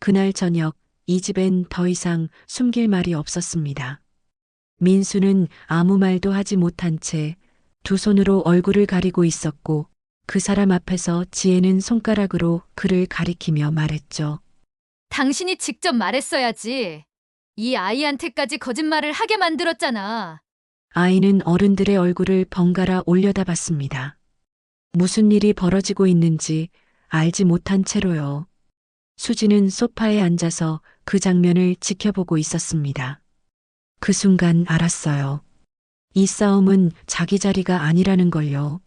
그날 저녁 이 집엔 더 이상 숨길 말이 없었습니다. 민수는 아무 말도 하지 못한 채 두 손으로 얼굴을 가리고 있었고 그 사람 앞에서 지혜는 손가락으로 그를 가리키며 말했죠. 당신이 직접 말했어야지. 이 아이한테까지 거짓말을 하게 만들었잖아. 아이는 어른들의 얼굴을 번갈아 올려다봤습니다. 무슨 일이 벌어지고 있는지 알지 못한 채로요. 수지는 소파에 앉아서 그 장면을 지켜보고 있었습니다. 그 순간 알았어요. 이 싸움은 자기 자리가 아니라는 걸요.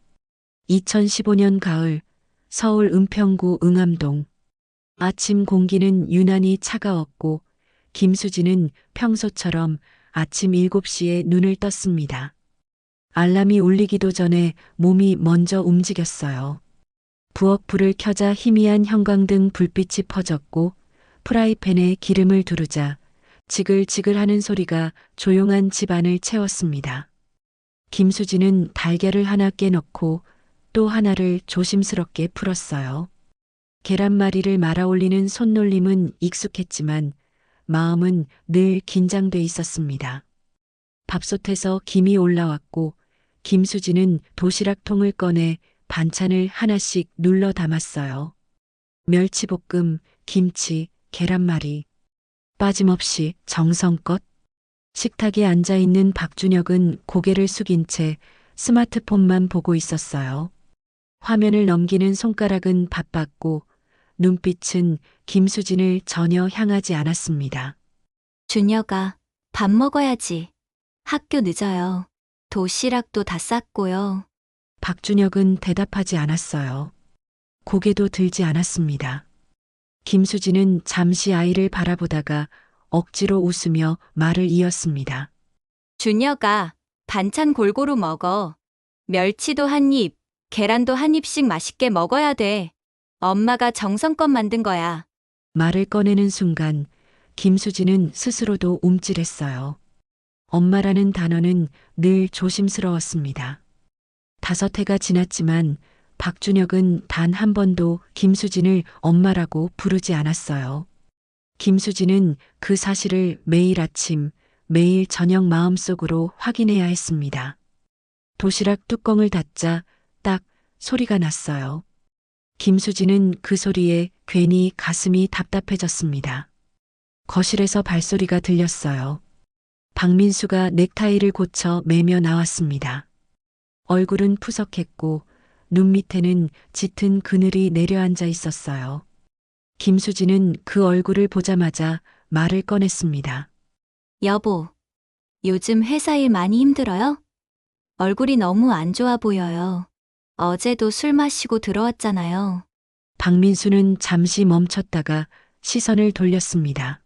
2015년 가을 서울 은평구 응암동. 아침 공기는 유난히 차가웠고 김수지는 평소처럼 아침 7시에 눈을 떴습니다. 알람이 울리기도 전에 몸이 먼저 움직였어요. 부엌 불을 켜자 희미한 형광등 불빛이 퍼졌고 프라이팬에 기름을 두르자 지글지글하는 소리가 조용한 집안을 채웠습니다. 김수지는 달걀을 하나 깨놓고 또 하나를 조심스럽게 풀었어요. 계란말이를 말아 올리는 손놀림은 익숙했지만 마음은 늘 긴장돼 있었습니다. 밥솥에서 김이 올라왔고 김수지는 도시락통을 꺼내 반찬을 하나씩 눌러 담았어요. 멸치볶음, 김치, 계란말이. 빠짐없이 정성껏. 식탁에 앉아있는 박준혁은 고개를 숙인 채 스마트폰만 보고 있었어요. 화면을 넘기는 손가락은 바빴고 눈빛은 김수진을 전혀 향하지 않았습니다. 준혁아, 밥 먹어야지. 학교 늦어요. 도시락도 다 쌌고요. 박준혁은 대답하지 않았어요. 고개도 들지 않았습니다. 김수진은 잠시 아이를 바라보다가 억지로 웃으며 말을 이었습니다. 준혁아, 반찬 골고루 먹어. 멸치도 한 입, 계란도 한 입씩 맛있게 먹어야 돼. 엄마가 정성껏 만든 거야. 말을 꺼내는 순간 김수진은 스스로도 움찔했어요. 엄마라는 단어는 늘 조심스러웠습니다. 5해가 지났지만 박준혁은 단 한 번도 김수진을 엄마라고 부르지 않았어요. 김수진은 그 사실을 매일 아침, 매일 저녁 마음속으로 확인해야 했습니다. 도시락 뚜껑을 닫자 딱 소리가 났어요. 김수진은 그 소리에 괜히 가슴이 답답해졌습니다. 거실에서 발소리가 들렸어요. 박민수가 넥타이를 고쳐 매며 나왔습니다. 얼굴은 푸석했고 눈 밑에는 짙은 그늘이 내려앉아 있었어요. 김수진은 그 얼굴을 보자마자 말을 꺼냈습니다. 여보, 요즘 회사 일 많이 힘들어요? 얼굴이 너무 안 좋아 보여요. 어제도 술 마시고 들어왔잖아요. 박민수는 잠시 멈췄다가 시선을 돌렸습니다.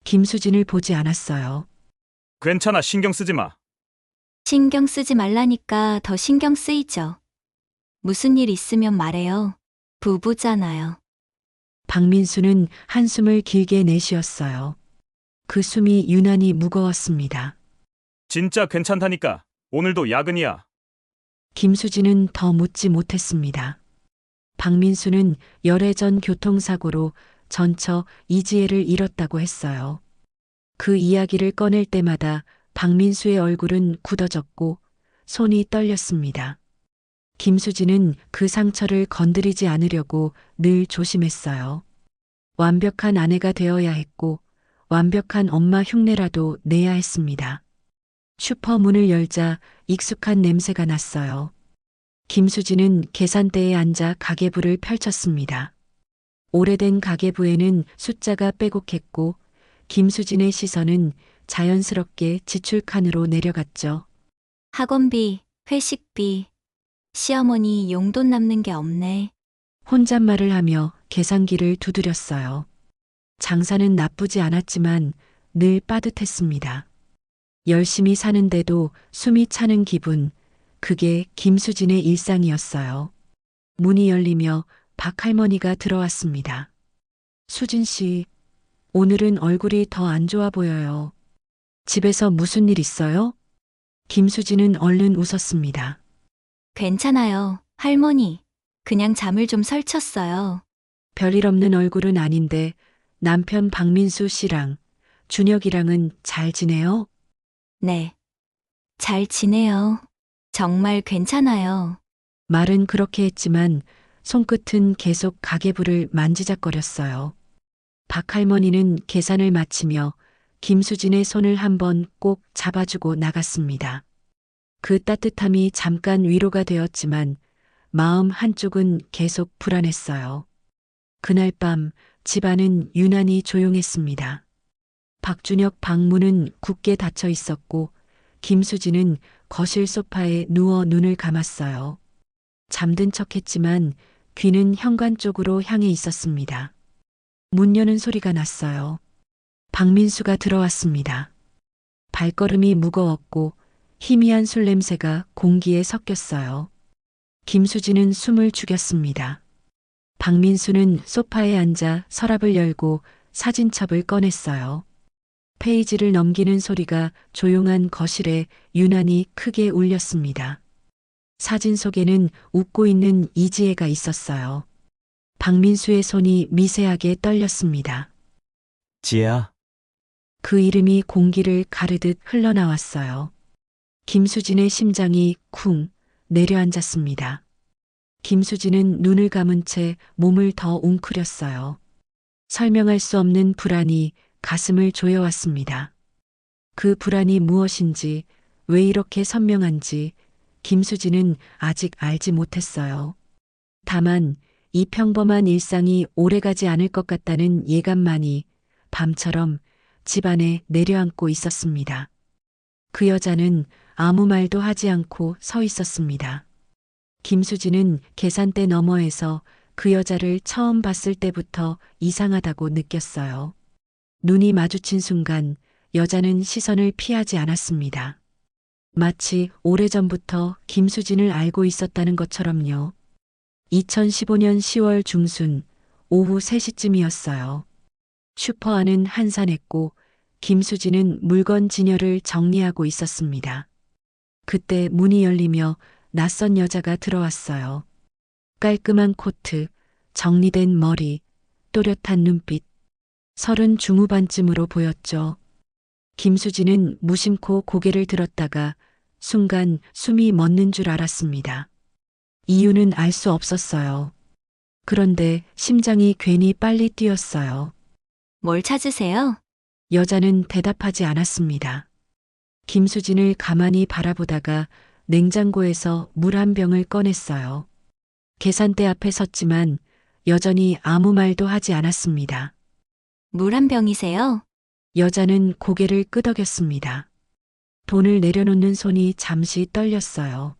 김수진을 보지 않았어요. 괜찮아, 신경 쓰지 마. 신경 쓰지 말라니까 더 신경 쓰이죠. 무슨 일 있으면 말해요. 부부잖아요. 박민수는 한숨을 길게 내쉬었어요. 그 숨이 유난히 무거웠습니다. 진짜 괜찮다니까. 오늘도 야근이야. 김수진은 더 묻지 못했습니다. 박민수는 열애 전 교통사고로 전처 이지혜를 잃었다고 했어요. 그 이야기를 꺼낼 때마다 박민수의 얼굴은 굳어졌고 손이 떨렸습니다. 김수진은 그 상처를 건드리지 않으려고 늘 조심했어요. 완벽한 아내가 되어야 했고 완벽한 엄마 흉내라도 내야 했습니다. 슈퍼 문을 열자 익숙한 냄새가 났어요. 김수진은 계산대에 앉아 가계부를 펼쳤습니다. 오래된 가계부에는 숫자가 빼곡했고 김수진의 시선은 자연스럽게 지출칸으로 내려갔죠. 학원비, 회식비, 시어머니 용돈 남는 게 없네. 혼잣말을 하며 계산기를 두드렸어요. 장사는 나쁘지 않았지만 늘 빠듯했습니다. 열심히 사는데도 숨이 차는 기분, 그게 김수진의 일상이었어요. 문이 열리며 박 할머니가 들어왔습니다. 수진 씨, 오늘은 얼굴이 더 안 좋아 보여요. 집에서 무슨 일 있어요? 김수진은 얼른 웃었습니다. 괜찮아요, 할머니. 그냥 잠을 좀 설쳤어요. 별일 없는 얼굴은 아닌데 남편 박민수 씨랑 준혁이랑은 잘 지내요? 네. 잘 지내요. 정말 괜찮아요. 말은 그렇게 했지만 손끝은 계속 가계부를 만지작거렸어요. 박 할머니는 계산을 마치며 김수진의 손을 한번 꼭 잡아주고 나갔습니다. 그 따뜻함이 잠깐 위로가 되었지만 마음 한쪽은 계속 불안했어요. 그날 밤 집안은 유난히 조용했습니다. 박준혁 방문은 굳게 닫혀 있었고 김수진은 거실 소파에 누워 눈을 감았어요. 잠든 척했지만 귀는 현관 쪽으로 향해 있었습니다. 문 여는 소리가 났어요. 박민수가 들어왔습니다. 발걸음이 무거웠고 희미한 술 냄새가 공기에 섞였어요. 김수진은 숨을 죽였습니다. 박민수는 소파에 앉아 서랍을 열고 사진첩을 꺼냈어요. 페이지를 넘기는 소리가 조용한 거실에 유난히 크게 울렸습니다. 사진 속에는 웃고 있는 이지혜가 있었어요. 박민수의 손이 미세하게 떨렸습니다. 지혜야, 그 이름이 공기를 가르듯 흘러나왔어요. 김수진의 심장이 쿵 내려앉았습니다. 김수진은 눈을 감은 채 몸을 더 웅크렸어요. 설명할 수 없는 불안이 가슴을 조여왔습니다. 그 불안이 무엇인지, 왜 이렇게 선명한지 김수진은 아직 알지 못했어요. 다만 이 평범한 일상이 오래가지 않을 것 같다는 예감만이 밤처럼 집안에 내려앉고 있었습니다. 그 여자는 아무 말도 하지 않고 서 있었습니다. 김수진은 계산대 너머에서 그 여자를 처음 봤을 때부터 이상하다고 느꼈어요. 눈이 마주친 순간 여자는 시선을 피하지 않았습니다. 마치 오래전부터 김수진을 알고 있었다는 것처럼요. 2015년 10월 중순 오후 3시쯤이었어요. 슈퍼 안은 한산했고 김수진은 물건 진열을 정리하고 있었습니다. 그때 문이 열리며 낯선 여자가 들어왔어요. 깔끔한 코트, 정리된 머리, 또렷한 눈빛, 30 중후반쯤으로 보였죠. 김수진은 무심코 고개를 들었다가 순간 숨이 멎는 줄 알았습니다. 이유는 알 수 없었어요. 그런데 심장이 괜히 빨리 뛰었어요. 뭘 찾으세요? 여자는 대답하지 않았습니다. 김수진을 가만히 바라보다가 냉장고에서 물 한 병을 꺼냈어요. 계산대 앞에 섰지만 여전히 아무 말도 하지 않았습니다. 물 한 병이세요? 여자는 고개를 끄덕였습니다. 돈을 내려놓는 손이 잠시 떨렸어요.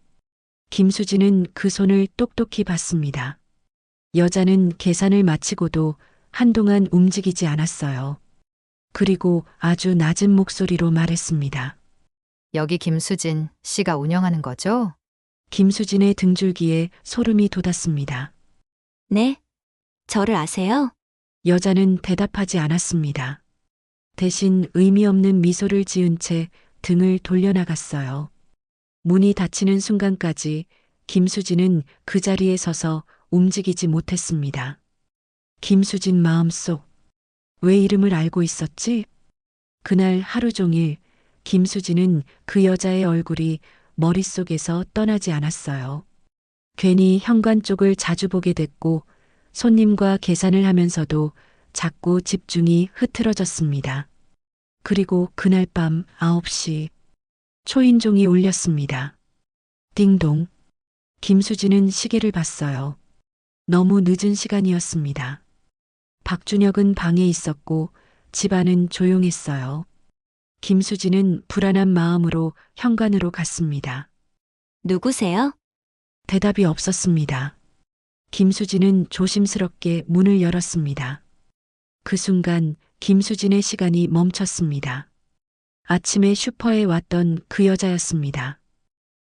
김수진은 그 손을 똑똑히 봤습니다. 여자는 계산을 마치고도 한동안 움직이지 않았어요. 그리고 아주 낮은 목소리로 말했습니다. 여기 김수진 씨가 운영하는 거죠? 김수진의 등줄기에 소름이 돋았습니다. 네. 저를 아세요? 여자는 대답하지 않았습니다. 대신 의미 없는 미소를 지은 채 등을 돌려나갔어요. 문이 닫히는 순간까지 김수진은 그 자리에 서서 움직이지 못했습니다. 김수진 마음속, 왜 이름을 알고 있었지? 그날 하루 종일 김수진은 그 여자의 얼굴이 머릿속에서 떠나지 않았어요. 괜히 현관 쪽을 자주 보게 됐고 손님과 계산을 하면서도 자꾸 집중이 흐트러졌습니다. 그리고 그날 밤 9시 초인종이 울렸습니다. 띵동. 김수진은 시계를 봤어요. 너무 늦은 시간이었습니다. 박준혁은 방에 있었고 집안은 조용했어요. 김수진은 불안한 마음으로 현관으로 갔습니다. 누구세요? 대답이 없었습니다. 김수진은 조심스럽게 문을 열었습니다. 그 순간 김수진의 시간이 멈췄습니다. 아침에 슈퍼에 왔던 그 여자였습니다.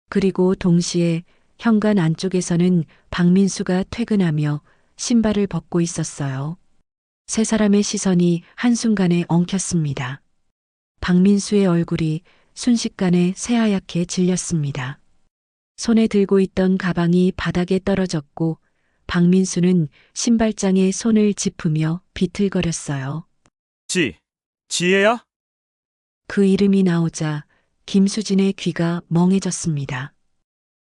그리고 동시에 현관 안쪽에서는 박민수가 퇴근하며 신발을 벗고 있었어요. 세 사람의 시선이 한순간에 엉켰습니다. 박민수의 얼굴이 순식간에 새하얗게 질렸습니다. 손에 들고 있던 가방이 바닥에 떨어졌고 박민수는 신발장에 손을 짚으며 비틀거렸어요. 지혜야? 그 이름이 나오자 김수진의 귀가 멍해졌습니다.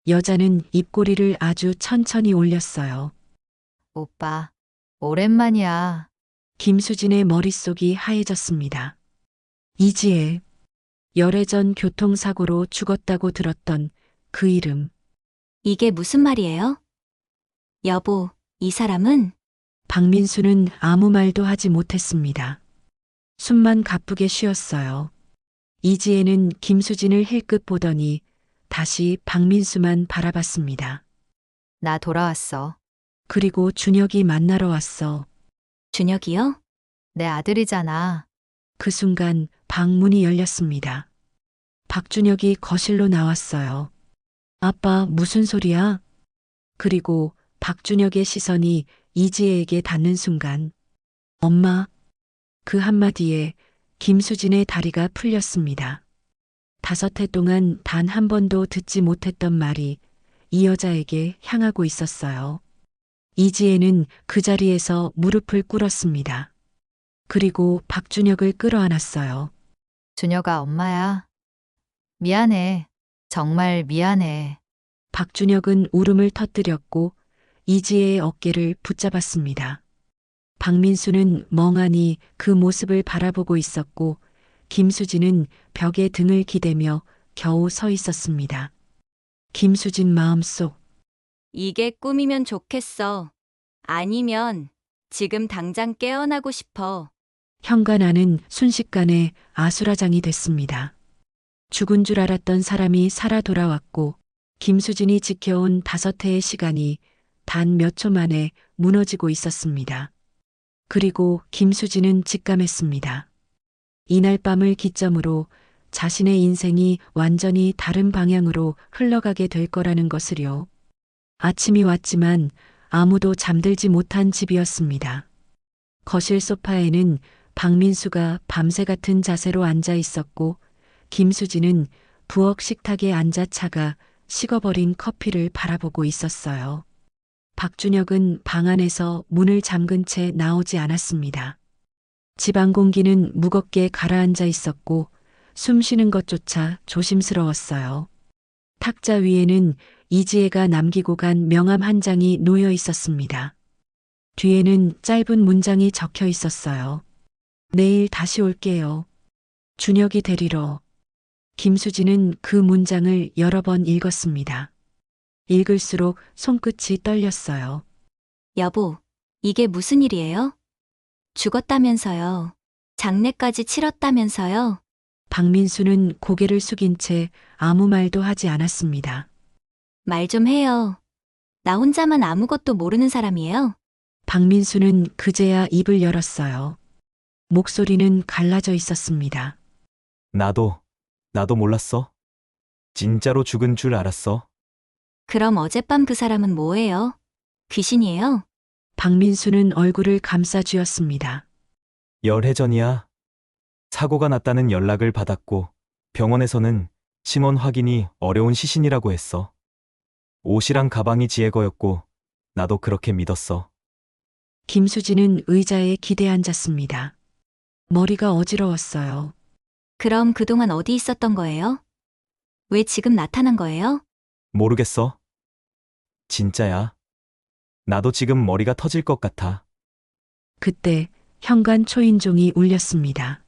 여자는 입꼬리를 아주 천천히 올렸어요. 오빠, 오랜만이야. 김수진의 머릿속이 하얘졌습니다. 이지혜, 열애 전 교통사고로 죽었다고 들었던 그 이름. 이게 무슨 말이에요? 여보, 이 사람은? 박민수는 아무 말도 하지 못했습니다. 숨만 가쁘게 쉬었어요. 이지혜는 김수진을 힐끗 보더니 다시 박민수만 바라봤습니다. 나 돌아왔어. 그리고 준혁이 만나러 왔어. 준혁이요? 내 아들이잖아. 그 순간 방문이 열렸습니다. 박준혁이 거실로 나왔어요. 아빠, 무슨 소리야? 그리고 박준혁의 시선이 이지혜에게 닿는 순간, 엄마, 그 한마디에 김수진의 다리가 풀렸습니다. 5해 동안 단 한 번도 듣지 못했던 말이 이 여자에게 향하고 있었어요. 이지혜는 그 자리에서 무릎을 꿇었습니다. 그리고 박준혁을 끌어안았어요. 준혁아, 엄마야. 미안해. 정말 미안해. 박준혁은 울음을 터뜨렸고 이지혜의 어깨를 붙잡았습니다. 박민수는 멍하니 그 모습을 바라보고 있었고 김수진은 벽에 등을 기대며 겨우 서 있었습니다. 김수진 마음속 이게 꿈이면 좋겠어. 아니면 지금 당장 깨어나고 싶어. 현관안은 순식간에 아수라장이 됐습니다. 죽은 줄 알았던 사람이 살아 돌아왔고 김수진이 지켜온 5해의 시간이 단 몇 초 만에 무너지고 있었습니다. 그리고 김수진은 직감했습니다. 이날 밤을 기점으로 자신의 인생이 완전히 다른 방향으로 흘러가게 될 거라는 것을요. 아침이 왔지만 아무도 잠들지 못한 집이었습니다. 거실 소파에는 박민수가 밤새 같은 자세로 앉아 있었고 김수진은 부엌 식탁에 앉아 차가 식어버린 커피를 바라보고 있었어요. 박준혁은 방 안에서 문을 잠근 채 나오지 않았습니다. 집안 공기는 무겁게 가라앉아 있었고 숨 쉬는 것조차 조심스러웠어요. 탁자 위에는 이지혜가 남기고 간 명함 한 장이 놓여 있었습니다. 뒤에는 짧은 문장이 적혀 있었어요. 내일 다시 올게요. 준혁이 데리러. 김수진은 그 문장을 여러 번 읽었습니다. 읽을수록 손끝이 떨렸어요. 여보, 이게 무슨 일이에요? 죽었다면서요. 장례까지 치렀다면서요. 박민수는 고개를 숙인 채 아무 말도 하지 않았습니다. 말 좀 해요. 나 혼자만 아무것도 모르는 사람이에요. 박민수는 그제야 입을 열었어요. 목소리는 갈라져 있었습니다. 나도 몰랐어. 진짜로 죽은 줄 알았어. 그럼 어젯밤 그 사람은 뭐예요? 귀신이에요? 박민수는 얼굴을 감싸 쥐었습니다. 열해 전이야. 사고가 났다는 연락을 받았고 병원에서는 신원 확인이 어려운 시신이라고 했어. 옷이랑 가방이 지혜 거였고 나도 그렇게 믿었어. 김수진은 의자에 기대 앉았습니다. 머리가 어지러웠어요. 그럼 그동안 어디 있었던 거예요? 왜 지금 나타난 거예요? 모르겠어. 진짜야. 나도 지금 머리가 터질 것 같아. 그때 현관 초인종이 울렸습니다.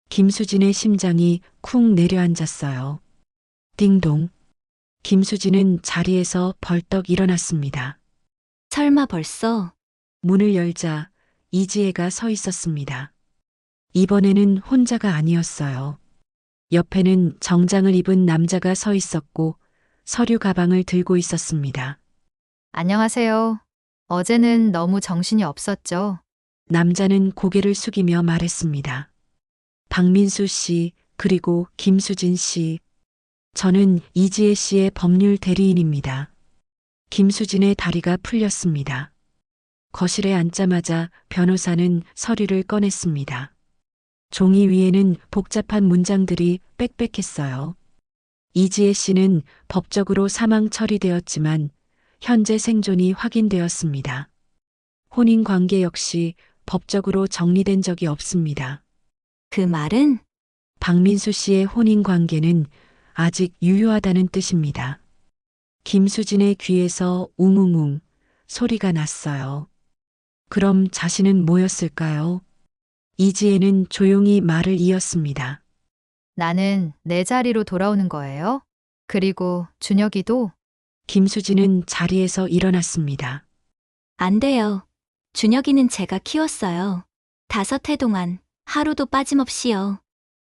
김수진의 심장이 쿵 내려앉았어요. 띵동. 김수진은 자리에서 벌떡 일어났습니다. 설마 벌써? 문을 열자 이지혜가 서 있었습니다. 이번에는 혼자가 아니었어요. 옆에는 정장을 입은 남자가 서 있었고 서류 가방을 들고 있었습니다. 안녕하세요. 어제는 너무 정신이 없었죠? 남자는 고개를 숙이며 말했습니다. 박민수 씨, 그리고 김수진 씨. 저는 이지혜 씨의 법률 대리인입니다. 김수진의 다리가 풀렸습니다. 거실에 앉자마자 변호사는 서류를 꺼냈습니다. 종이 위에는 복잡한 문장들이 빽빽했어요. 이지혜 씨는 법적으로 사망 처리되었지만 현재 생존이 확인되었습니다. 혼인 관계 역시 법적으로 정리된 적이 없습니다. 그 말은 박민수 씨의 혼인 관계는 아직 유효하다는 뜻입니다. 김수진의 귀에서 웅웅웅 소리가 났어요. 그럼 자신은 뭐였을까요? 이지혜는 조용히 말을 이었습니다. 나는 내 자리로 돌아오는 거예요. 그리고 준혁이도 김수진은 자리에서 일어났습니다. 안 돼요. 준혁이는 제가 키웠어요. 5해 동안 하루도 빠짐없이요.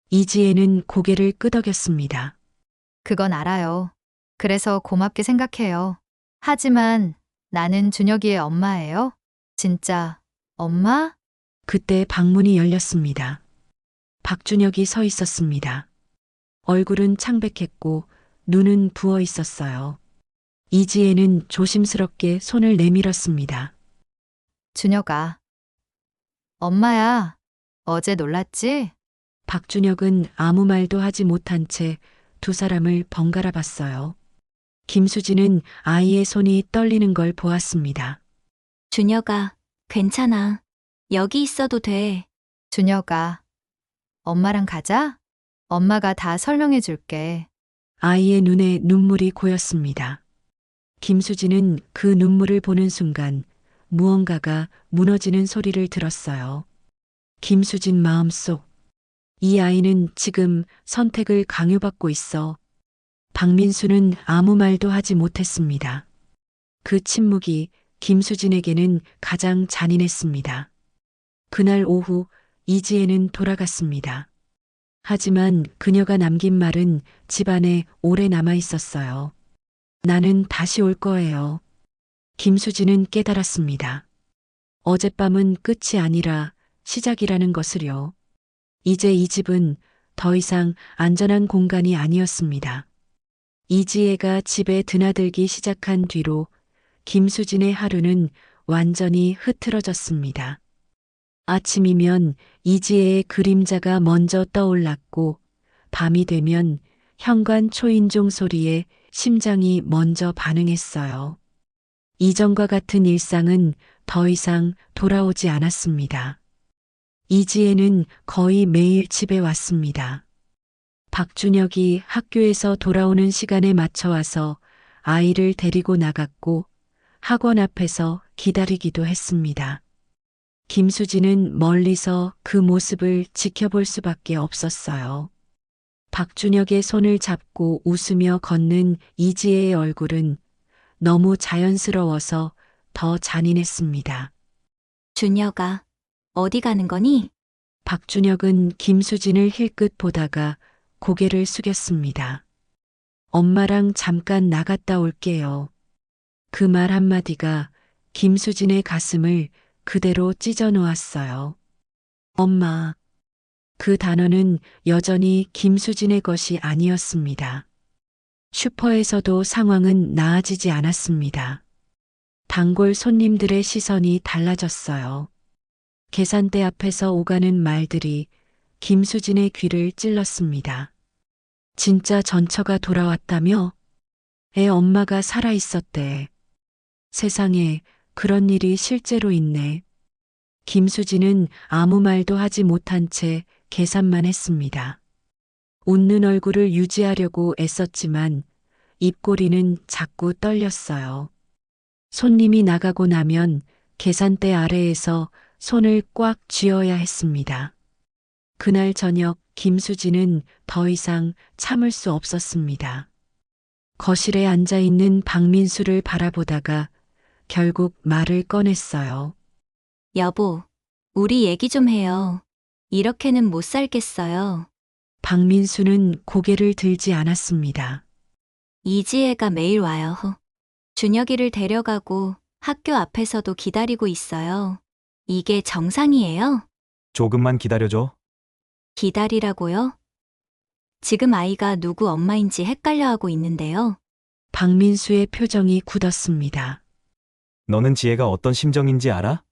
이지혜는 고개를 끄덕였습니다. 그건 알아요. 그래서 고맙게 생각해요. 하지만 나는 준혁이의 엄마예요. 진짜 엄마? 그때 방문이 열렸습니다. 박준혁이 서 있었습니다. 얼굴은 창백했고 눈은 부어 있었어요. 이지혜는 조심스럽게 손을 내밀었습니다. 준혁아. 엄마야. 어제 놀랐지? 박준혁은 아무 말도 하지 못한 채 두 사람을 번갈아 봤어요. 김수진은 아이의 손이 떨리는 걸 보았습니다. 준혁아, 괜찮아. 여기 있어도 돼. 준혁아. 엄마랑 가자. 엄마가 다 설명해 줄게. 아이의 눈에 눈물이 고였습니다. 김수진은 그 눈물을 보는 순간 무언가가 무너지는 소리를 들었어요. 김수진 마음속 이 아이는 지금 선택을 강요받고 있어. 박민수는 아무 말도 하지 못했습니다. 그 침묵이 김수진에게는 가장 잔인했습니다. 그날 오후 이지혜는 돌아갔습니다. 하지만 그녀가 남긴 말은 집안에 오래 남아 있었어요. 나는 다시 올 거예요. 김수진은 깨달았습니다. 어젯밤은 끝이 아니라 시작이라는 것을요. 이제 이 집은 더 이상 안전한 공간이 아니었습니다. 이지혜가 집에 드나들기 시작한 뒤로 김수진의 하루는 완전히 흐트러졌습니다. 아침이면 이지혜의 그림자가 먼저 떠올랐고 밤이 되면 현관 초인종 소리에 심장이 먼저 반응했어요. 이전과 같은 일상은 더 이상 돌아오지 않았습니다. 이지혜는 거의 매일 집에 왔습니다. 박준혁이 학교에서 돌아오는 시간에 맞춰 와서 아이를 데리고 나갔고 학원 앞에서 기다리기도 했습니다. 김수진은 멀리서 그 모습을 지켜볼 수밖에 없었어요. 박준혁의 손을 잡고 웃으며 걷는 이지혜의 얼굴은 너무 자연스러워서 더 잔인했습니다. 준혁아, 어디 가는 거니? 박준혁은 김수진을 힐끗 보다가 고개를 숙였습니다. 엄마랑 잠깐 나갔다 올게요. 그 말 한마디가 김수진의 가슴을 그대로 찢어 놓았어요. 엄마. 그 단어는 여전히 김수진의 것이 아니었습니다. 슈퍼에서도 상황은 나아지지 않았습니다. 단골 손님들의 시선이 달라졌어요. 계산대 앞에서 오가는 말들이 김수진의 귀를 찔렀습니다. 진짜 전처가 돌아왔다며? 애 엄마가 살아있었대. 세상에 그런 일이 실제로 있네. 김수진은 아무 말도 하지 못한 채 계산만 했습니다. 웃는 얼굴을 유지하려고 애썼지만 입꼬리는 자꾸 떨렸어요. 손님이 나가고 나면 계산대 아래에서 손을 꽉 쥐어야 했습니다. 그날 저녁 김수진은 더 이상 참을 수 없었습니다. 거실에 앉아 있는 박민수를 바라보다가 결국 말을 꺼냈어요. 여보, 우리 얘기 좀 해요. 이렇게는 못 살겠어요. 박민수는 고개를 들지 않았습니다. 이지혜가 매일 와요. 준혁이를 데려가고 학교 앞에서도 기다리고 있어요. 이게 정상이에요? 조금만 기다려줘. 기다리라고요? 지금 아이가 누구 엄마인지 헷갈려하고 있는데요. 박민수의 표정이 굳었습니다. 너는 지혜가 어떤 심정인지 알아?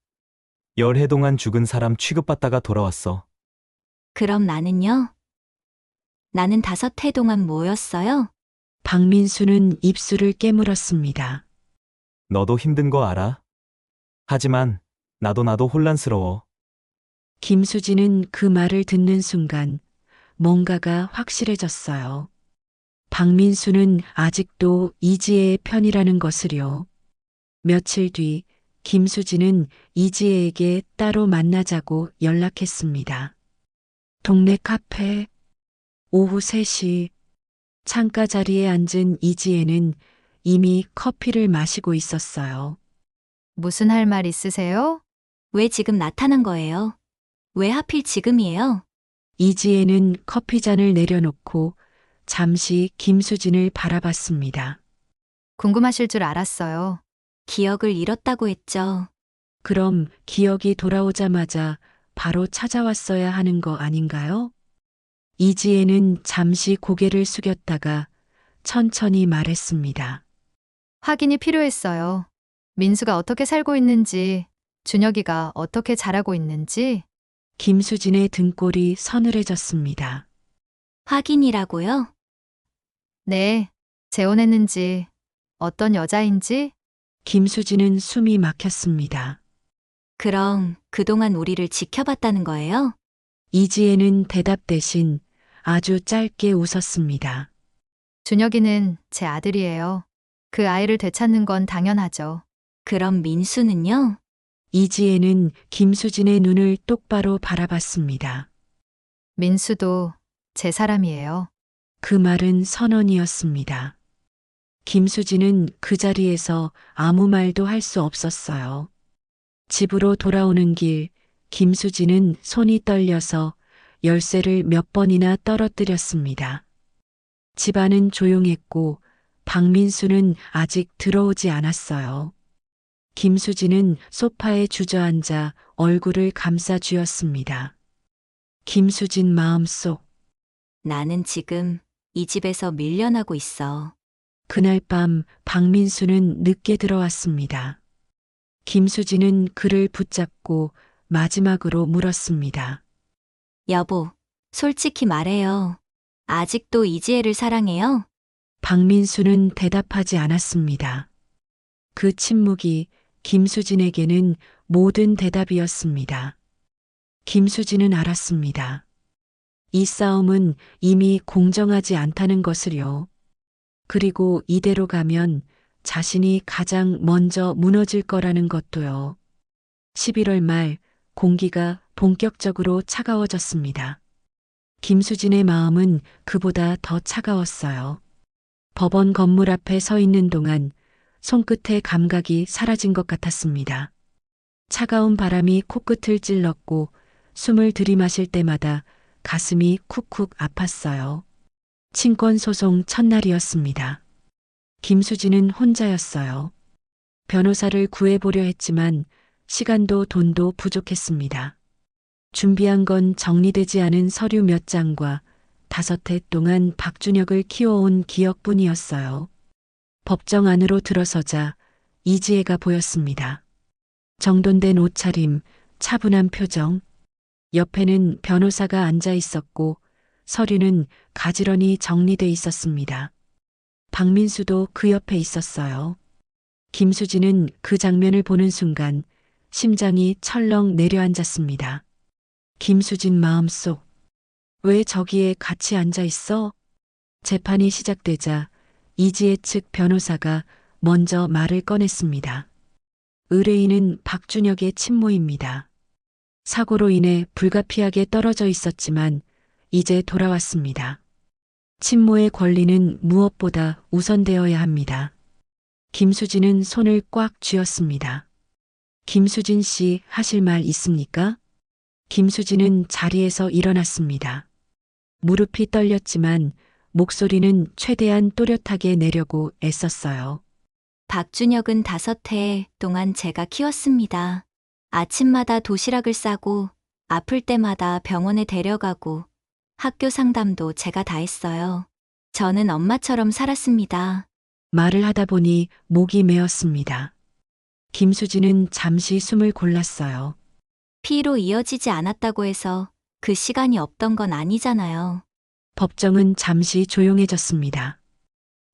10해 동안 죽은 사람 취급받다가 돌아왔어. 그럼 나는요? 나는 5해 동안 뭐였어요? 박민수는 입술을 깨물었습니다. 너도 힘든 거 알아? 하지만 나도 혼란스러워. 김수진은 그 말을 듣는 순간 뭔가가 확실해졌어요. 박민수는 아직도 이지혜의 편이라는 것을요. 며칠 뒤 김수진은 이지혜에게 따로 만나자고 연락했습니다. 동네 카페, 오후 3시, 창가 자리에 앉은 이지혜는 이미 커피를 마시고 있었어요. 무슨 할 말 있으세요? 왜 지금 나타난 거예요? 왜 하필 지금이에요? 이지혜는 커피잔을 내려놓고 잠시 김수진을 바라봤습니다. 궁금하실 줄 알았어요. 기억을 잃었다고 했죠. 그럼 기억이 돌아오자마자 바로 찾아왔어야 하는 거 아닌가요? 이지혜는 잠시 고개를 숙였다가 천천히 말했습니다. 확인이 필요했어요. 민수가 어떻게 살고 있는지, 준혁이가 어떻게 자라고 있는지. 김수진의 등골이 서늘해졌습니다. 확인이라고요? 네, 재혼했는지, 어떤 여자인지. 김수진은 숨이 막혔습니다. 그럼 그동안 우리를 지켜봤다는 거예요? 이지혜는 대답 대신 아주 짧게 웃었습니다. 준혁이는 제 아들이에요. 그 아이를 되찾는 건 당연하죠. 그럼 민수는요? 이지혜는 김수진의 눈을 똑바로 바라봤습니다. 민수도 제 사람이에요. 그 말은 선언이었습니다. 김수진은 그 자리에서 아무 말도 할 수 없었어요. 집으로 돌아오는 길, 김수진은 손이 떨려서 열쇠를 몇 번이나 떨어뜨렸습니다. 집안은 조용했고 박민수는 아직 들어오지 않았어요. 김수진은 소파에 주저앉아 얼굴을 감싸 쥐었습니다. 김수진 마음속 나는 지금 이 집에서 밀려나고 있어. 그날 밤 박민수는 늦게 들어왔습니다. 김수진은 그를 붙잡고 마지막으로 물었습니다. 여보, 솔직히 말해요. 아직도 이지혜를 사랑해요? 박민수는 대답하지 않았습니다. 그 침묵이 김수진에게는 모든 대답이었습니다. 김수진은 알았습니다. 이 싸움은 이미 공정하지 않다는 것을요. 그리고 이대로 가면 자신이 가장 먼저 무너질 거라는 것도요. 11월 말 공기가 본격적으로 차가워졌습니다. 김수진의 마음은 그보다 더 차가웠어요. 법원 건물 앞에 서 있는 동안 손끝의 감각이 사라진 것 같았습니다. 차가운 바람이 코끝을 찔렀고 숨을 들이마실 때마다 가슴이 쿡쿡 아팠어요. 친권 소송 첫날이었습니다. 김수진은 혼자였어요. 변호사를 구해보려 했지만 시간도 돈도 부족했습니다. 준비한 건 정리되지 않은 서류 몇 장과 5해 동안 박준혁을 키워온 기억뿐이었어요. 법정 안으로 들어서자 이지혜가 보였습니다. 정돈된 옷차림, 차분한 표정, 옆에는 변호사가 앉아 있었고 서류는 가지런히 정리돼 있었습니다. 박민수도 그 옆에 있었어요. 김수진은 그 장면을 보는 순간 심장이 철렁 내려앉았습니다. 김수진 마음속 왜 저기에 같이 앉아 있어? 재판이 시작되자 이지혜 측 변호사가 먼저 말을 꺼냈습니다. 의뢰인은 박준혁의 친모입니다. 사고로 인해 불가피하게 떨어져 있었지만 이제 돌아왔습니다. 친모의 권리는 무엇보다 우선되어야 합니다. 김수진은 손을 꽉 쥐었습니다. 김수진 씨 하실 말 있습니까? 김수진은 자리에서 일어났습니다. 무릎이 떨렸지만 목소리는 최대한 또렷하게 내려고 애썼어요. 박준혁은 5해 동안 제가 키웠습니다. 아침마다 도시락을 싸고 아플 때마다 병원에 데려가고 학교 상담도 제가 다 했어요. 저는 엄마처럼 살았습니다. 말을 하다 보니 목이 메었습니다. 김수진은 잠시 숨을 골랐어요. 피로 이어지지 않았다고 해서 그 시간이 없던 건 아니잖아요. 법정은 잠시 조용해졌습니다.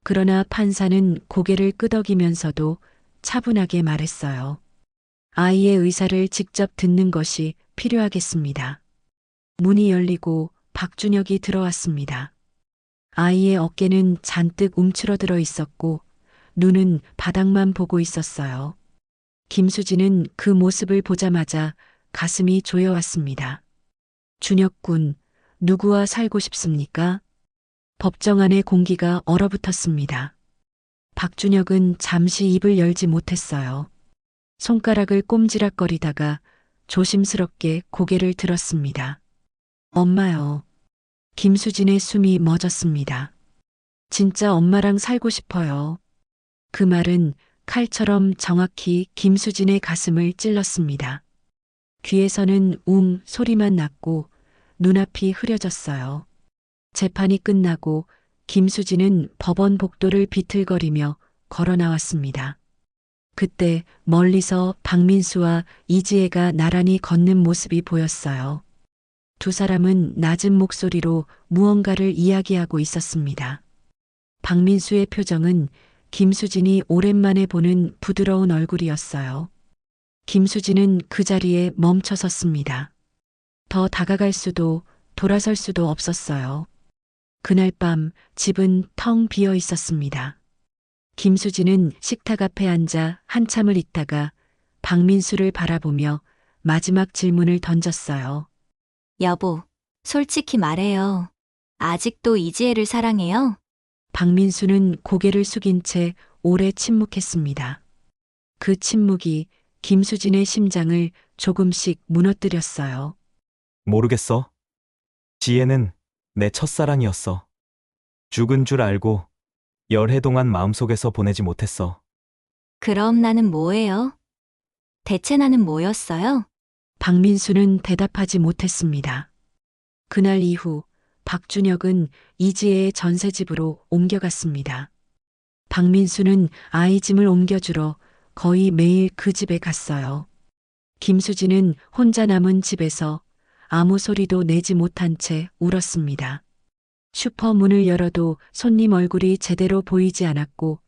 그러나 판사는 고개를 끄덕이면서도 차분하게 말했어요. 아이의 의사를 직접 듣는 것이 필요하겠습니다. 문이 열리고 박준혁이 들어왔습니다. 아이의 어깨는 잔뜩 움츠러들어 있었고 눈은 바닥만 보고 있었어요. 김수진은 그 모습을 보자마자 가슴이 조여왔습니다. 준혁 군, 누구와 살고 싶습니까? 법정 안의 공기가 얼어붙었습니다. 박준혁은 잠시 입을 열지 못했어요. 손가락을 꼼지락거리다가 조심스럽게 고개를 들었습니다. 엄마요. 김수진의 숨이 멎었습니다. 진짜 엄마랑 살고 싶어요. 그 말은 칼처럼 정확히 김수진의 가슴을 찔렀습니다. 귀에서는 웅 소리만 났고 눈앞이 흐려졌어요. 재판이 끝나고 김수진은 법원 복도를 비틀거리며 걸어 나왔습니다. 그때 멀리서 박민수와 이지혜가 나란히 걷는 모습이 보였어요. 두 사람은 낮은 목소리로 무언가를 이야기하고 있었습니다. 박민수의 표정은 김수진이 오랜만에 보는 부드러운 얼굴이었어요. 김수진은 그 자리에 멈춰 섰습니다. 더 다가갈 수도 돌아설 수도 없었어요. 그날 밤 집은 텅 비어 있었습니다. 김수진은 식탁 앞에 앉아 한참을 있다가 박민수를 바라보며 마지막 질문을 던졌어요. 여보, 솔직히 말해요. 아직도 이지혜를 사랑해요? 박민수는 고개를 숙인 채 오래 침묵했습니다. 그 침묵이 김수진의 심장을 조금씩 무너뜨렸어요. 모르겠어. 지혜는 내 첫사랑이었어. 죽은 줄 알고 열해 동안 마음속에서 보내지 못했어. 그럼 나는 뭐예요? 대체 나는 뭐였어요? 박민수는 대답하지 못했습니다. 그날 이후 박준혁은 이지혜의 전세집으로 옮겨갔습니다. 박민수는 아이 짐을 옮겨주러 거의 매일 그 집에 갔어요. 김수진은 혼자 남은 집에서 아무 소리도 내지 못한 채 울었습니다. 슈퍼 문을 열어도 손님 얼굴이 제대로 보이지 않았고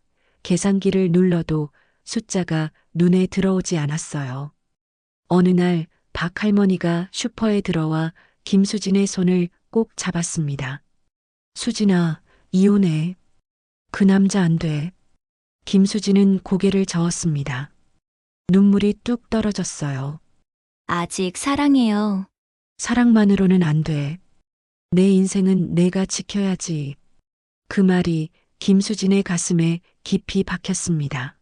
계산기를 눌러도 숫자가 눈에 들어오지 않았어요. 어느 날 박 할머니가 슈퍼에 들어와 김수진의 손을 꼭 잡았습니다. 수진아, 이혼해. 그 남자 안 돼. 김수진은 고개를 저었습니다. 눈물이 뚝 떨어졌어요. 아직 사랑해요. 사랑만으로는 안 돼. 내 인생은 내가 지켜야지. 그 말이 김수진의 가슴에 깊이 박혔습니다.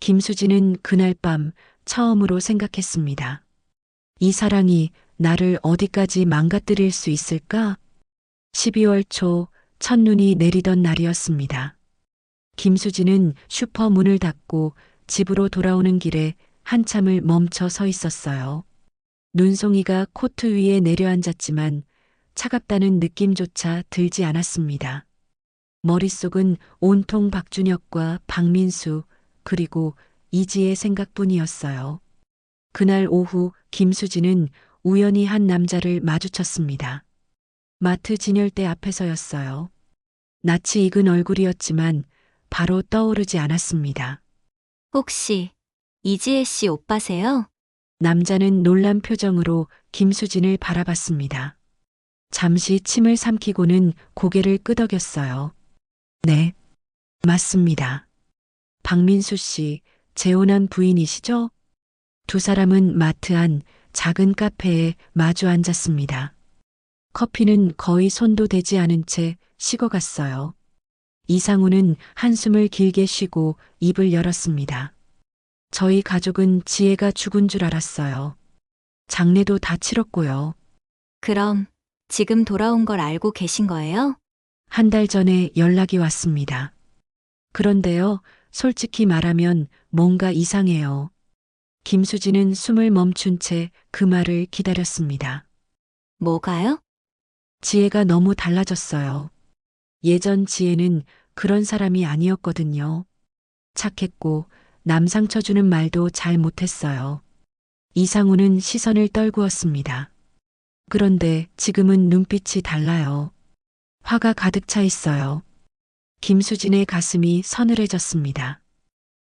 김수진은 그날 밤 처음으로 생각했습니다. 이 사랑이 나를 어디까지 망가뜨릴 수 있을까? 12월 초 첫눈이 내리던 날이었습니다. 김수진은 슈퍼 문을 닫고 집으로 돌아오는 길에 한참을 멈춰 서 있었어요. 눈송이가 코트 위에 내려앉았지만 차갑다는 느낌조차 들지 않았습니다. 머릿속은 온통 박준혁과 박민수 그리고 이지의 생각뿐이었어요. 그날 오후 김수진은 우연히 한 남자를 마주쳤습니다. 마트 진열대 앞에서였어요. 낯이 익은 얼굴이었지만 바로 떠오르지 않았습니다. 혹시 이지혜 씨 오빠세요? 남자는 놀란 표정으로 김수진을 바라봤습니다. 잠시 침을 삼키고는 고개를 끄덕였어요. 네, 맞습니다. 박민수 씨, 재혼한 부인이시죠? 두 사람은 마트 안 작은 카페에 마주 앉았습니다. 커피는 거의 손도 대지 않은 채 식어갔어요. 이상우는 한숨을 길게 쉬고 입을 열었습니다. 저희 가족은 지혜가 죽은 줄 알았어요. 장례도 다 치렀고요. 그럼 지금 돌아온 걸 알고 계신 거예요? 한 달 전에 연락이 왔습니다. 그런데요, 솔직히 말하면 뭔가 이상해요. 김수진은 숨을 멈춘 채 그 말을 기다렸습니다. 뭐가요? 지혜가 너무 달라졌어요. 예전 지혜는 그런 사람이 아니었거든요. 착했고 남 상처 주는 말도 잘 못했어요. 이상우는 시선을 떨구었습니다. 그런데 지금은 눈빛이 달라요. 화가 가득 차 있어요. 김수진의 가슴이 서늘해졌습니다.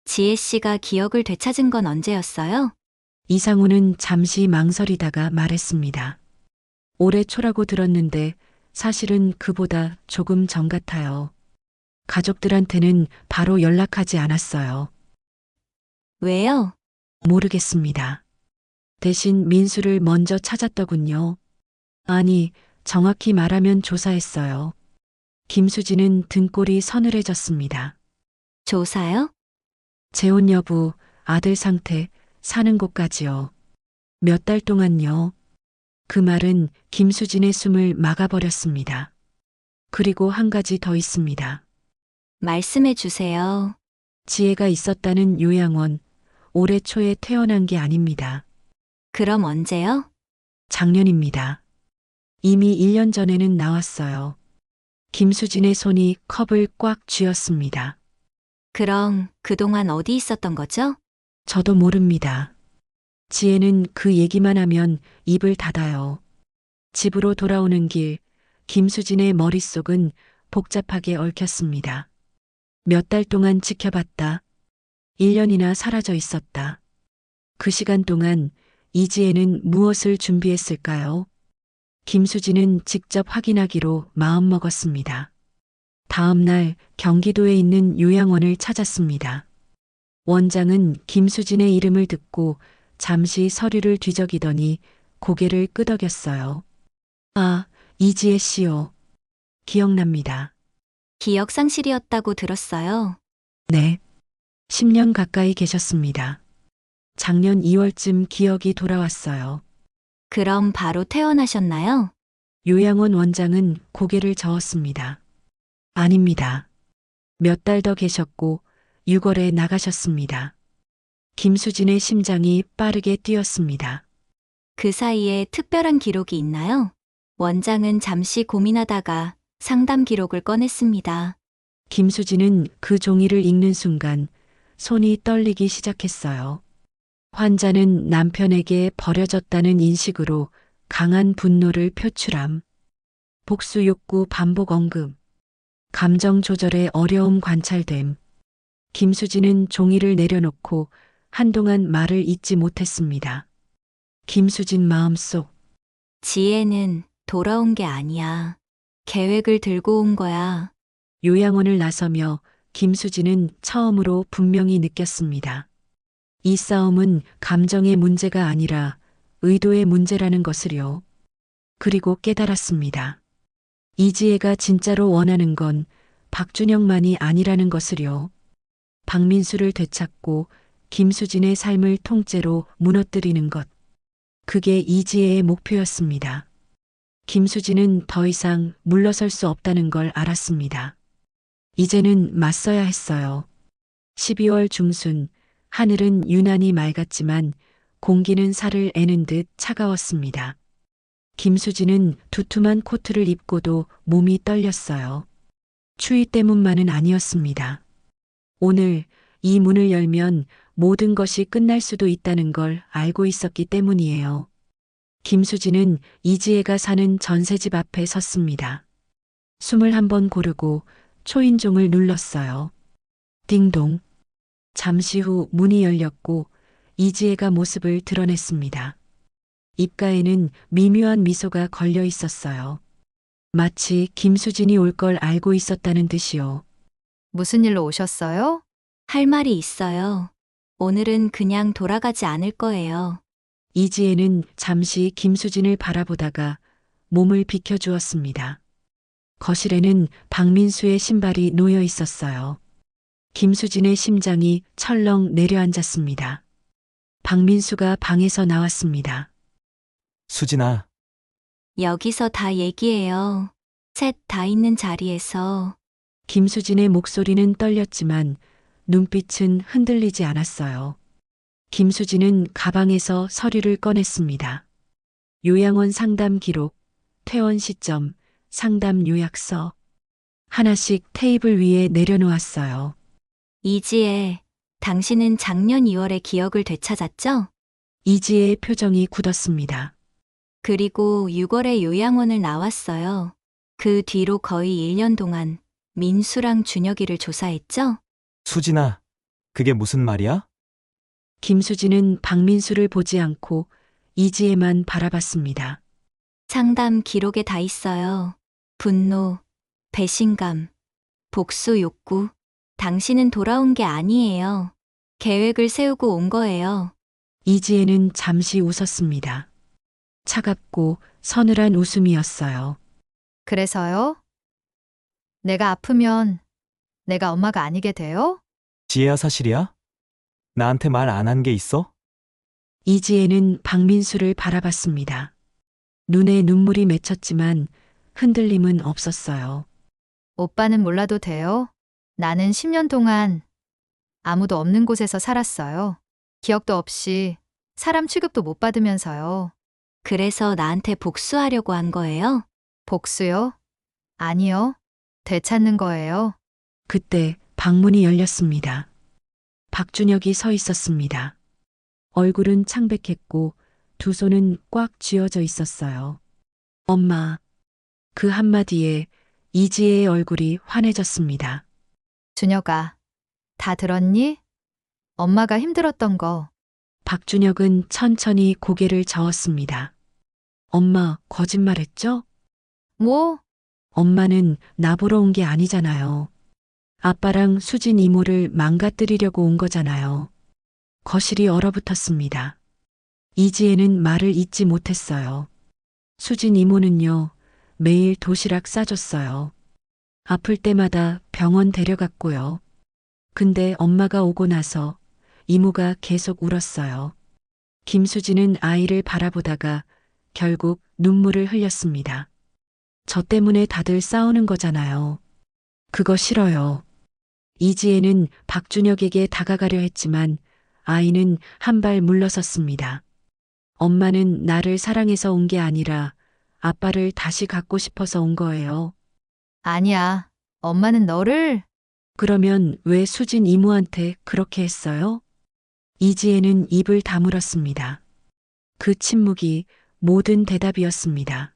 지혜 씨가 기억을 되찾은 건 언제였어요? 이상우는 잠시 망설이다가 말했습니다. 올해 초라고 들었는데 사실은 그보다 조금 전 같아요. 가족들한테는 바로 연락하지 않았어요. 왜요? 모르겠습니다. 대신 민수를 먼저 찾았더군요. 아니, 정확히 말하면 조사했어요. 김수진은 등골이 서늘해졌습니다. 조사요? 재혼 여부, 아들 상태, 사는 곳까지요. 몇 달 동안요. 그 말은 김수진의 숨을 막아버렸습니다. 그리고 한 가지 더 있습니다. 말씀해 주세요. 지혜가 있었다는 요양원, 올해 초에 태어난 게 아닙니다. 그럼 언제요? 작년입니다. 이미 1년 전에는 나왔어요. 김수진의 손이 컵을 꽉 쥐었습니다. 그럼 그동안 어디 있었던 거죠? 저도 모릅니다. 지혜는 그 얘기만 하면 입을 닫아요. 집으로 돌아오는 길, 김수진의 머릿속은 복잡하게 얽혔습니다. 몇 달 동안 지켜봤다. 1년이나 사라져 있었다. 그 시간 동안 이지혜는 무엇을 준비했을까요? 김수진은 직접 확인하기로 마음먹었습니다. 다음 날 경기도에 있는 요양원을 찾았습니다. 원장은 김수진의 이름을 듣고 잠시 서류를 뒤적이더니 고개를 끄덕였어요. 아, 이지혜 씨요. 기억납니다. 기억 상실이었다고 들었어요. 네. 10년 가까이 계셨습니다. 작년 2월쯤 기억이 돌아왔어요. 그럼 바로 퇴원하셨나요? 요양원 원장은 고개를 저었습니다. 아닙니다. 몇 달 더 계셨고 6월에 나가셨습니다. 김수진의 심장이 빠르게 뛰었습니다. 그 사이에 특별한 기록이 있나요? 원장은 잠시 고민하다가 상담 기록을 꺼냈습니다. 김수진은 그 종이를 읽는 순간 손이 떨리기 시작했어요. 환자는 남편에게 버려졌다는 인식으로 강한 분노를 표출함. 복수 욕구 반복 언급. 감정 조절에 어려움 관찰됨. 김수진은 종이를 내려놓고 한동안 말을 잇지 못했습니다. 김수진 마음속 지혜는 돌아온 게 아니야. 계획을 들고 온 거야. 요양원을 나서며 김수진은 처음으로 분명히 느꼈습니다. 이 싸움은 감정의 문제가 아니라 의도의 문제라는 것을요. 그리고 깨달았습니다. 이지혜가 진짜로 원하는 건 박준영만이 아니라는 것을요. 박민수를 되찾고 김수진의 삶을 통째로 무너뜨리는 것. 그게 이지혜의 목표였습니다. 김수진은 더 이상 물러설 수 없다는 걸 알았습니다. 이제는 맞서야 했어요. 12월 중순, 하늘은 유난히 맑았지만 공기는 살을 애는 듯 차가웠습니다. 김수진은 두툼한 코트를 입고도 몸이 떨렸어요. 추위 때문만은 아니었습니다. 오늘 이 문을 열면 모든 것이 끝날 수도 있다는 걸 알고 있었기 때문이에요. 김수진은 이지혜가 사는 전세집 앞에 섰습니다. 숨을 한번 고르고 초인종을 눌렀어요. 띵동. 잠시 후 문이 열렸고 이지혜가 모습을 드러냈습니다. 입가에는 미묘한 미소가 걸려 있었어요. 마치 김수진이 올 걸 알고 있었다는 듯이요. 무슨 일로 오셨어요? 할 말이 있어요. 오늘은 그냥 돌아가지 않을 거예요. 이지혜는 잠시 김수진을 바라보다가 몸을 비켜주었습니다. 거실에는 박민수의 신발이 놓여 있었어요. 김수진의 심장이 철렁 내려앉았습니다. 박민수가 방에서 나왔습니다. 수진아, 여기서 다 얘기해요. 셋 다 있는 자리에서. 김수진의 목소리는 떨렸지만 눈빛은 흔들리지 않았어요. 김수진은 가방에서 서류를 꺼냈습니다. 요양원 상담 기록, 퇴원 시점, 상담 요약서. 하나씩 테이블 위에 내려놓았어요. 이지혜, 당신은 작년 2월에 기억을 되찾았죠? 이지혜의 표정이 굳었습니다. 그리고 6월에 요양원을 나왔어요. 그 뒤로 거의 1년 동안 민수랑 준혁이를 조사했죠? 수진아, 그게 무슨 말이야? 김수진은 박민수를 보지 않고 이지혜만 바라봤습니다. 상담 기록에 다 있어요. 분노, 배신감, 복수 욕구. 당신은 돌아온 게 아니에요. 계획을 세우고 온 거예요. 이지혜는 잠시 웃었습니다. 차갑고 서늘한 웃음이었어요. 그래서요? 내가 아프면 내가 엄마가 아니게 돼요? 지혜야, 사실이야? 나한테 말 안 한 게 있어? 이지혜는 박민수를 바라봤습니다. 눈에 눈물이 맺혔지만 흔들림은 없었어요. 오빠는 몰라도 돼요? 나는 10년 동안 아무도 없는 곳에서 살았어요. 기억도 없이 사람 취급도 못 받으면서요. 그래서 나한테 복수하려고 한 거예요? 복수요? 아니요. 되찾는 거예요. 그때 방문이 열렸습니다. 박준혁이 서 있었습니다. 얼굴은 창백했고 두 손은 꽉 쥐어져 있었어요. 엄마. 그 한마디에 이지혜의 얼굴이 환해졌습니다. 준혁아, 다 들었니? 엄마가 힘들었던 거. 박준혁은 천천히 고개를 저었습니다. 엄마, 거짓말했죠? 뭐? 엄마는 나보러 온 게 아니잖아요. 아빠랑 수진 이모를 망가뜨리려고 온 거잖아요. 거실이 얼어붙었습니다. 이지혜는 말을 잇지 못했어요. 수진 이모는요, 매일 도시락 싸줬어요. 아플 때마다 병원 데려갔고요. 근데 엄마가 오고 나서 이모가 계속 울었어요. 김수진은 아이를 바라보다가 결국 눈물을 흘렸습니다. 저 때문에 다들 싸우는 거잖아요. 그거 싫어요. 이지혜는 박준혁에게 다가가려 했지만 아이는 한 발 물러섰습니다. 엄마는 나를 사랑해서 온 게 아니라 아빠를 다시 갖고 싶어서 온 거예요. 아니야. 엄마는 너를 그러면 왜 수진 이모한테 그렇게 했어요? 이지혜는 입을 다물었습니다. 그 침묵이 모든 대답이었습니다.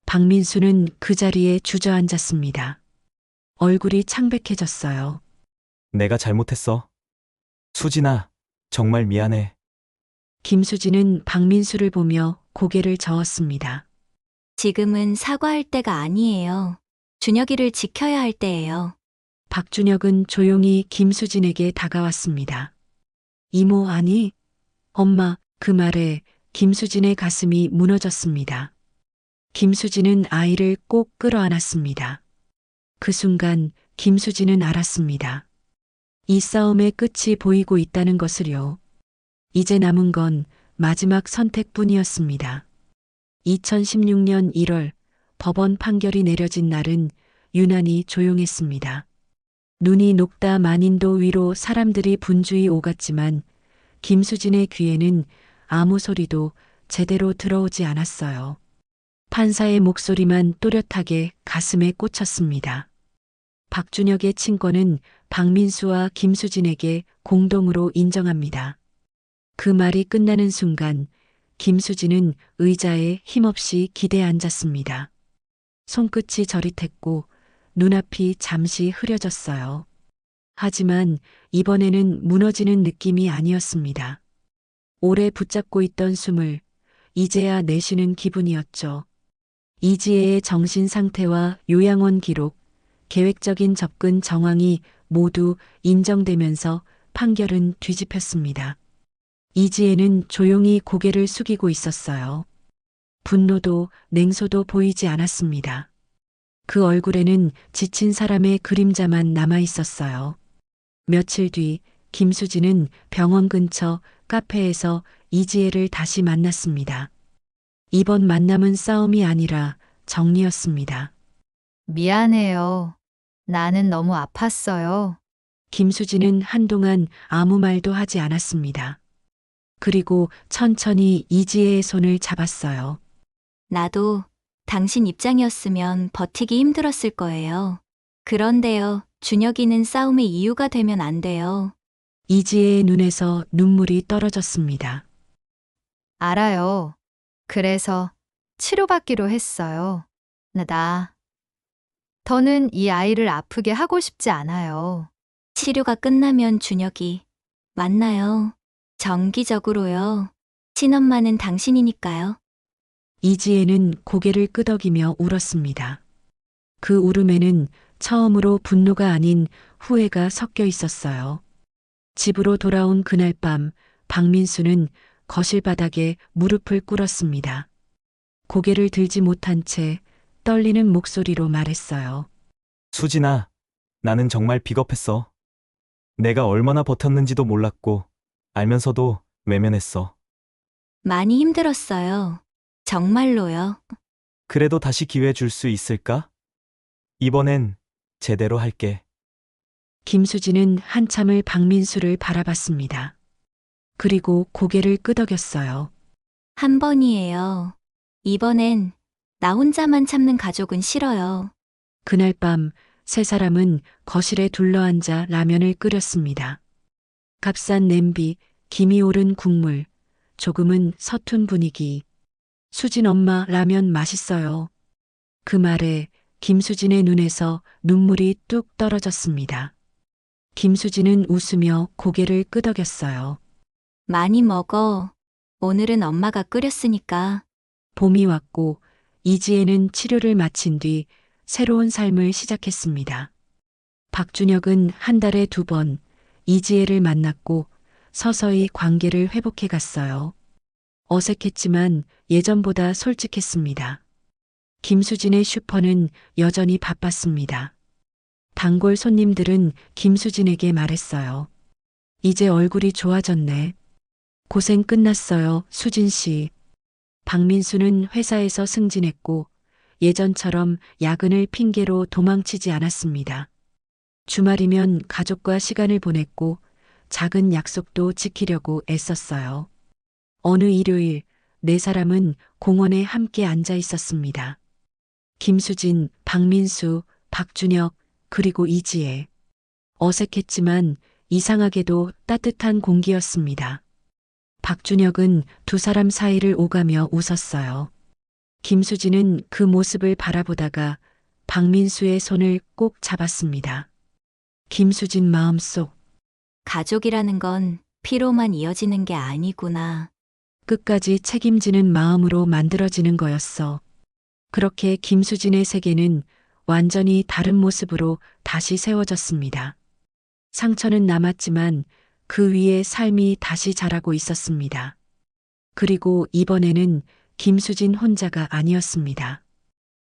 박민수는 그 자리에 주저앉았습니다. 얼굴이 창백해졌어요. 내가 잘못했어. 수진아, 정말 미안해. 김수진은 박민수를 보며 고개를 저었습니다. 지금은 사과할 때가 아니에요. 준혁이를 지켜야 할 때예요. 박준혁은 조용히 김수진에게 다가왔습니다. 이모 아니? 엄마, 그 말에 김수진의 가슴이 무너졌습니다. 김수진은 아이를 꼭 끌어안았습니다. 그 순간 김수진은 알았습니다. 이 싸움의 끝이 보이고 있다는 것을요. 이제 남은 건 마지막 선택뿐이었습니다. 2016년 1월 법원 판결이 내려진 날은 유난히 조용했습니다. 눈이 녹다 만인도 위로 사람들이 분주히 오갔지만 김수진의 귀에는 아무 소리도 제대로 들어오지 않았어요. 판사의 목소리만 또렷하게 가슴에 꽂혔습니다. 박준혁의 친권은 박민수와 김수진에게 공동으로 인정합니다. 그 말이 끝나는 순간 김수진은 의자에 힘없이 기대 앉았습니다. 손끝이 저릿했고 눈앞이 잠시 흐려졌어요. 하지만 이번에는 무너지는 느낌이 아니었습니다. 오래 붙잡고 있던 숨을 이제야 내쉬는 기분이었죠. 이지혜의 정신 상태와 요양원 기록, 계획적인 접근 정황이 모두 인정되면서 판결은 뒤집혔습니다. 이지혜는 조용히 고개를 숙이고 있었어요. 분노도 냉소도 보이지 않았습니다. 그 얼굴에는 지친 사람의 그림자만 남아 있었어요. 며칠 뒤 김수진은 병원 근처 카페에서 이지혜를 다시 만났습니다. 이번 만남은 싸움이 아니라 정리였습니다. 미안해요. 나는 너무 아팠어요. 김수진은 한동안 아무 말도 하지 않았습니다. 그리고 천천히 이지혜의 손을 잡았어요. 나도 당신 입장이었으면 버티기 힘들었을 거예요. 그런데요, 준혁이는 싸움의 이유가 되면 안 돼요. 이지혜의 눈에서 눈물이 떨어졌습니다. 알아요. 그래서 치료받기로 했어요. 더는 이 아이를 아프게 하고 싶지 않아요. 치료가 끝나면 준혁이 만나요. 정기적으로요. 친엄마는 당신이니까요. 이지혜는 고개를 끄덕이며 울었습니다. 그 울음에는 처음으로 분노가 아닌 후회가 섞여 있었어요. 집으로 돌아온 그날 밤 박민수는 거실 바닥에 무릎을 꿇었습니다. 고개를 들지 못한 채 떨리는 목소리로 말했어요. 수진아, 나는 정말 비겁했어. 내가 얼마나 버텼는지도 몰랐고, 알면서도 외면했어. 많이 힘들었어요. 정말로요. 그래도 다시 기회 줄 수 있을까? 이번엔 제대로 할게. 김수진은 한참을 박민수를 바라봤습니다. 그리고 고개를 끄덕였어요. 한 번이에요. 이번엔 나 혼자만 참는 가족은 싫어요. 그날 밤 세 사람은 거실에 둘러앉아 라면을 끓였습니다. 값싼 냄비, 김이 오른 국물, 조금은 서툰 분위기. 수진 엄마 라면 맛있어요. 그 말에 김수진의 눈에서 눈물이 뚝 떨어졌습니다. 김수진은 웃으며 고개를 끄덕였어요. 많이 먹어. 오늘은 엄마가 끓였으니까. 봄이 왔고 이지혜는 치료를 마친 뒤 새로운 삶을 시작했습니다. 박준혁은 한 달에 2번 이지혜를 만났고 서서히 관계를 회복해 갔어요. 어색했지만 예전보다 솔직했습니다. 김수진의 슈퍼는 여전히 바빴습니다. 단골 손님들은 김수진에게 말했어요. 이제 얼굴이 좋아졌네. 고생 끝났어요, 수진 씨. 박민수는 회사에서 승진했고 예전처럼 야근을 핑계로 도망치지 않았습니다. 주말이면 가족과 시간을 보냈고 작은 약속도 지키려고 애썼어요. 어느 일요일 네 사람은 공원에 함께 앉아 있었습니다. 김수진, 박민수, 박준혁, 그리고 이지혜. 어색했지만 이상하게도 따뜻한 공기였습니다. 박준혁은 두 사람 사이를 오가며 웃었어요. 김수진은 그 모습을 바라보다가 박민수의 손을 꼭 잡았습니다. 김수진 마음속 가족이라는 건 피로만 이어지는 게 아니구나. 끝까지 책임지는 마음으로 만들어지는 거였어. 그렇게 김수진의 세계는 완전히 다른 모습으로 다시 세워졌습니다. 상처는 남았지만 그 위에 삶이 다시 자라고 있었습니다. 그리고 이번에는 김수진 혼자가 아니었습니다.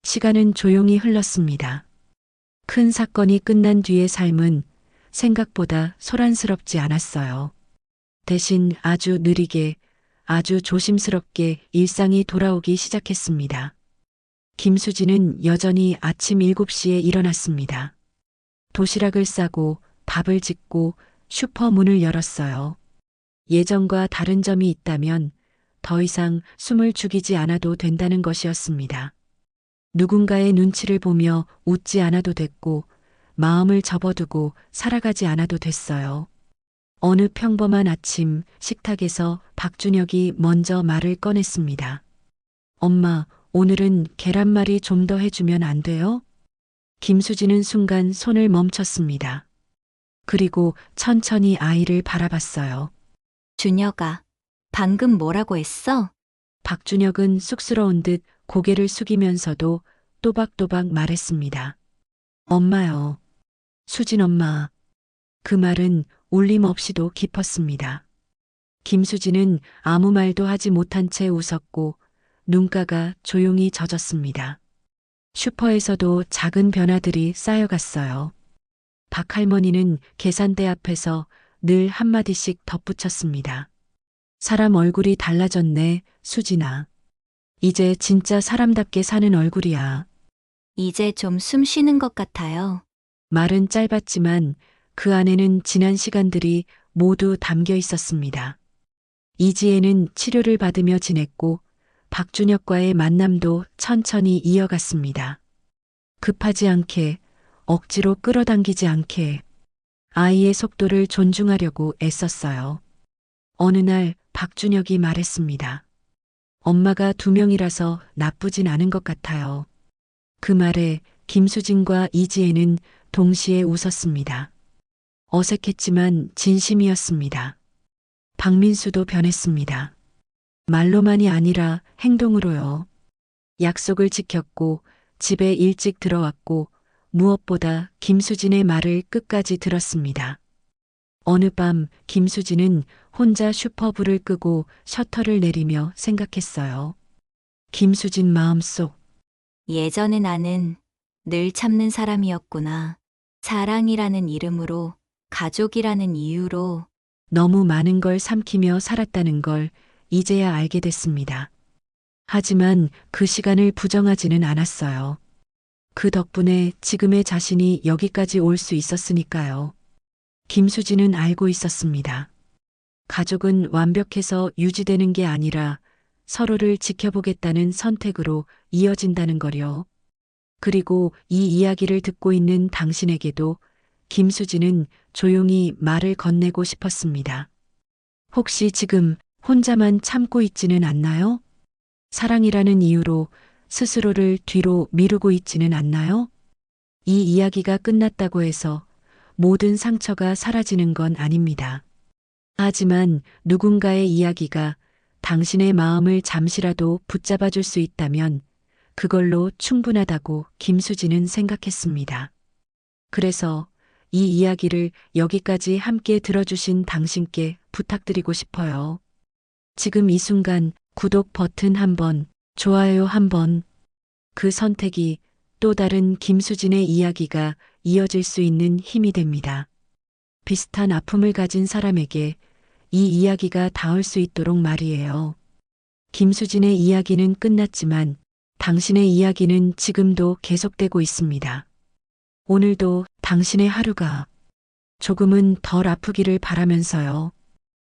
시간은 조용히 흘렀습니다. 큰 사건이 끝난 뒤의 삶은 생각보다 소란스럽지 않았어요. 대신 아주 느리게, 아주 조심스럽게 일상이 돌아오기 시작했습니다. 김수진은 여전히 아침 7시에 일어났습니다. 도시락을 싸고 밥을 짓고 슈퍼 문을 열었어요. 예전과 다른 점이 있다면 더 이상 숨을 죽이지 않아도 된다는 것이었습니다. 누군가의 눈치를 보며 웃지 않아도 됐고 마음을 접어두고 살아가지 않아도 됐어요. 어느 평범한 아침 식탁에서 박준혁이 먼저 말을 꺼냈습니다. 엄마, 오늘은 계란말이 좀 더 해주면 안 돼요? 김수진은 순간 손을 멈췄습니다. 그리고 천천히 아이를 바라봤어요. 준혁아, 방금 뭐라고 했어? 박준혁은 쑥스러운 듯 고개를 숙이면서도 또박또박 말했습니다. 엄마요. 수진 엄마. 그 말은 울림 없이도 깊었습니다. 김수진은 아무 말도 하지 못한 채 웃었고 눈가가 조용히 젖었습니다. 슈퍼에서도 작은 변화들이 쌓여갔어요. 박할머니는 계산대 앞에서 늘 한마디씩 덧붙였습니다. 사람 얼굴이 달라졌네, 수진아. 이제 진짜 사람답게 사는 얼굴이야. 이제 좀 숨 쉬는 것 같아요. 말은 짧았지만 그 안에는 지난 시간들이 모두 담겨 있었습니다. 이지혜는 치료를 받으며 지냈고 박준혁과의 만남도 천천히 이어갔습니다. 급하지 않게, 억지로 끌어당기지 않게 아이의 속도를 존중하려고 애썼어요. 어느 날 박준혁이 말했습니다. 엄마가 2명이라서 나쁘진 않은 것 같아요. 그 말에 김수진과 이지혜는 동시에 웃었습니다. 어색했지만 진심이었습니다. 박민수도 변했습니다. 말로만이 아니라 행동으로요. 약속을 지켰고 집에 일찍 들어왔고 무엇보다 김수진의 말을 끝까지 들었습니다. 어느 밤 김수진은 혼자 슈퍼불을 끄고 셔터를 내리며 생각했어요. 김수진 마음속 예전에 나는 늘 참는 사람이었구나. 사랑이라는 이름으로, 가족이라는 이유로. 너무 많은 걸 삼키며 살았다는 걸 이제야 알게 됐습니다. 하지만 그 시간을 부정하지는 않았어요. 그 덕분에 지금의 자신이 여기까지 올 수 있었으니까요. 김수진은 알고 있었습니다. 가족은 완벽해서 유지되는 게 아니라 서로를 지켜보겠다는 선택으로 이어진다는 거요. 그리고 이 이야기를 듣고 있는 당신에게도 김수진은 조용히 말을 건네고 싶었습니다. 혹시 지금 혼자만 참고 있지는 않나요? 사랑이라는 이유로 스스로를 뒤로 미루고 있지는 않나요? 이 이야기가 끝났다고 해서 모든 상처가 사라지는 건 아닙니다. 하지만 누군가의 이야기가 당신의 마음을 잠시라도 붙잡아 줄 수 있다면 그걸로 충분하다고 김수진은 생각했습니다. 그래서 이 이야기를 여기까지 함께 들어주신 당신께 부탁드리고 싶어요. 지금 이 순간 구독 버튼 한번, 좋아요 한번. 그 선택이 또 다른 김수진의 이야기가 이어질 수 있는 힘이 됩니다. 비슷한 아픔을 가진 사람에게 이 이야기가 닿을 수 있도록 말이에요. 김수진의 이야기는 끝났지만 당신의 이야기는 지금도 계속되고 있습니다. 오늘도 당신의 하루가 조금은 덜 아프기를 바라면서요.